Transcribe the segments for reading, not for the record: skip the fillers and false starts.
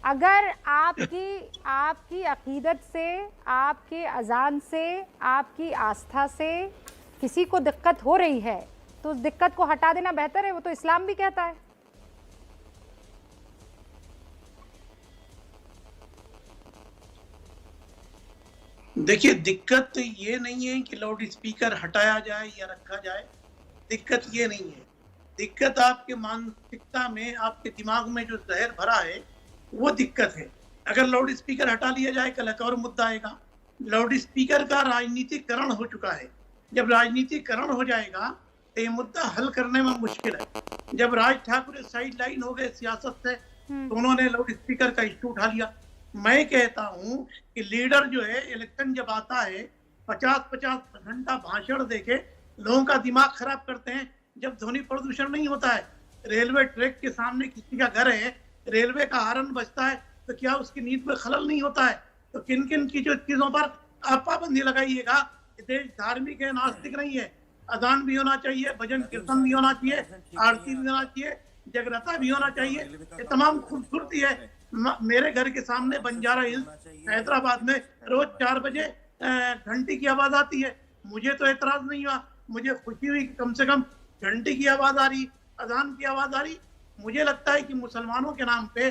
अगर आपकी अकीदत से, आपके अजान से, आपकी आस्था से किसी को दिक्कत हो रही है तो उस दिक्कत को हटा देना बेहतर है। वो तो इस्लाम भी कहता है। देखिए, दिक्कत ये नहीं है कि लाउड स्पीकर हटाया जाए या रखा जाए। दिक्कत ये नहीं है। दिक्कत आपके मानसिकता में, आपके दिमाग में जो जहर भरा है वो दिक्कत है। अगर लाउड स्पीकर हटा लिया जाए, कल एक और मुद्दा आएगा। लाउड स्पीकर का राजनीतिकरण हो चुका है। जब राजनीतिकरण हो जाएगा तो ये मुद्दा हल करने में मुश्किल है। जब राज ठाकुर साइड लाइन हो गए सियासत से तो उन्होंने लाउड स्पीकर का इश्यू उठा लिया। मैं कहता हूं कि लीडर जो है, इलेक्शन जब आता है 50-50 घंटा भाषण देके लोगों का दिमाग खराब करते हैं। जब ध्वनि प्रदूषण नहीं होता है, रेलवे ट्रैक के सामने किसी का घर है, रेलवे का हॉर्न बजता है तो क्या उसकी नींद में खलल नहीं होता है? तो किन किन की जो चीजों पर आप पाबंदी लगाइएगा। देश धार्मिक है, नास्तिक नहीं है। अजान भी होना चाहिए, भजन कीर्तन भी होना चाहिए, आरती भी होना चाहिए, जगराता भी होना चाहिए। ये तमाम खूबसूरती है। मेरे घर के सामने बंजारा हिल्स हैदराबाद में रोज 4 बजे घंटी की आवाज आती है। मुझे तो एतराज नहीं हुआ, मुझे खुशी हुई। कम से कम घंटी की आवाज आ रही, अजान की आवाज आ रही। मुझे लगता है कि मुसलमानों के नाम पे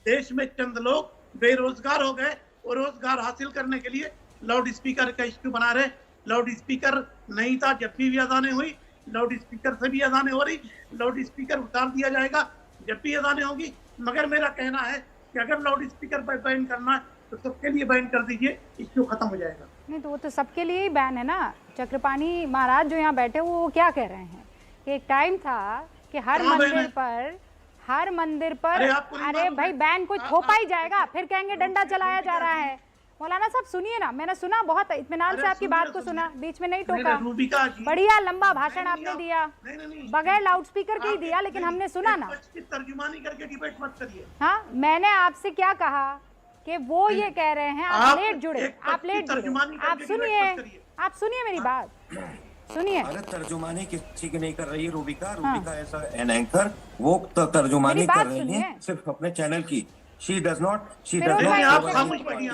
देश में चंद लोग बेरोजगार हो गए और रोजगार हासिल करने के लिए लाउड स्पीकर का इश्यू बना रहे। लाउड स्पीकर नहीं था जब भी अजानें हुई, लाउड स्पीकर से भी अजानें हो रही। लाउड स्पीकर उतार दिया जाएगा जब भी अजानें होगी। मगर मेरा कहना है कि अगर लाउड स्पीकर पर बैन करना है तो सबके लिए बैन कर दीजिए, इश्यू खत्म हो जाएगा। नहीं तो वो तो सबके लिए ही बैन है ना। चक्रपाणी महाराज जो यहाँ बैठे वो क्या कह रहे हैं कि एक टाइम था कि हर मंदिर पर अरे भाई बैन कोई थोपा ही जाएगा, फिर कहेंगे डंडा चलाया जा रहा है। मौलाना साहब सुनिए ना, मैंने सुना, बहुत इत्मीनान से आपकी बात को सुना, बीच में नहीं टोका। बढ़िया लंबा भाषण आपने दिया, बगैर लाउड स्पीकर के ही दिया, लेकिन हमने सुना ना। तर्जुमानी करके डिबेट मत करिए। हाँ, मैंने आपसे क्या कहा कि वो ये कह रहे हैं आप लेट जुड़े, आप सुनिए मेरी बात, सुनिए। अरे तर्जुमानी किसी की नहीं कर रही है रूबिका। रूबिका ऐसा एन एंकर, वो तर्जुमानी कर रही है सिर्फ अपने चैनल की। She does not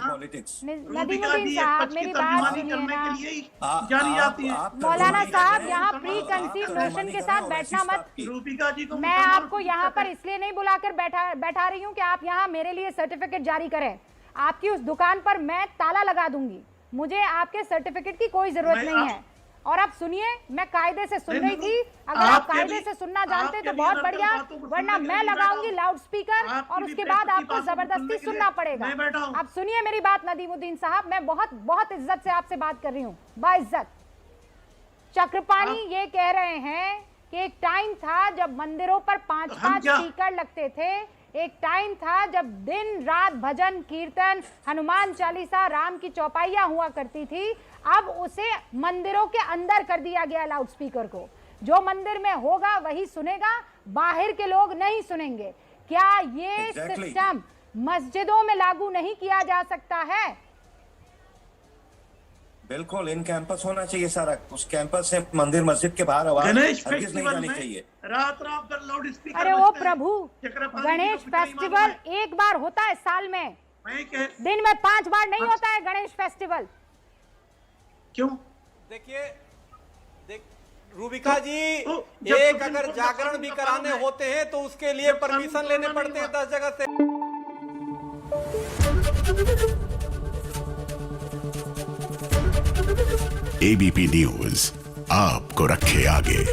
politics. Nadimuddin साहब मेरी बात सुनिए ना। जानी जाती है मौलाना साहब, यहाँ प्री कंसीव नोशन के साथ बैठना मत। रूबिका जी को मैं आपको यहाँ पर इसलिए नहीं बुलाकर बैठा रही हूँ कि आप यहाँ मेरे लिए सर्टिफिकेट जारी करें। आपकी उस दुकान पर मैं ताला लगा दूंगी। मुझे आपके सर्टिफिकेट की कोई जरूरत नहीं है। और आप सुनिए, मैं कायदे से सुन रही थी। अगर आप कायदे से सुनना जानते तो बहुत बढ़िया, वरना मैं लगाऊंगी लाउड स्पीकर और उसके बाद आपको जबरदस्ती सुनना पड़ेगा। आप सुनिए मेरी बात नदीमुद्दीन साहब, मैं बहुत बहुत इज्जत से आपसे बात कर रही हूँ, बाइज्जत। चक्रपाणी ये कह रहे हैं कि एक टाइम था जब मंदिरों पर 5-5 स्पीकर लगते थे। एक टाइम था जब दिन रात भजन कीर्तन, हनुमान चालीसा, राम की चौपाइयां हुआ करती थी। अब उसे मंदिरों के अंदर कर दिया गया लाउड स्पीकर को। जो मंदिर में होगा वही सुनेगा, बाहर के लोग नहीं सुनेंगे। क्या ये सिस्टम मस्जिदों में लागू नहीं किया जा सकता है? बिल्कुल, इन कैंपस होना चाहिए सारा। उस कैंपस से मंदिर मस्जिद के बाहर आवाज हरगिज़ नहीं जानी चाहिए। रात पर लाउड स्पीकर। अरे ओ प्रभु, गणेश फेस्टिवल एक बार होता है साल में, दिन में 5 बार नहीं होता है गणेश फेस्टिवल। क्यों? देखिए रूबिका जी, एक अगर जागरण भी कराने होते हैं तो उसके लिए परमिशन लेने पड़ते हैं 10 जगह से। एबीपी न्यूज आपको रखे आगे।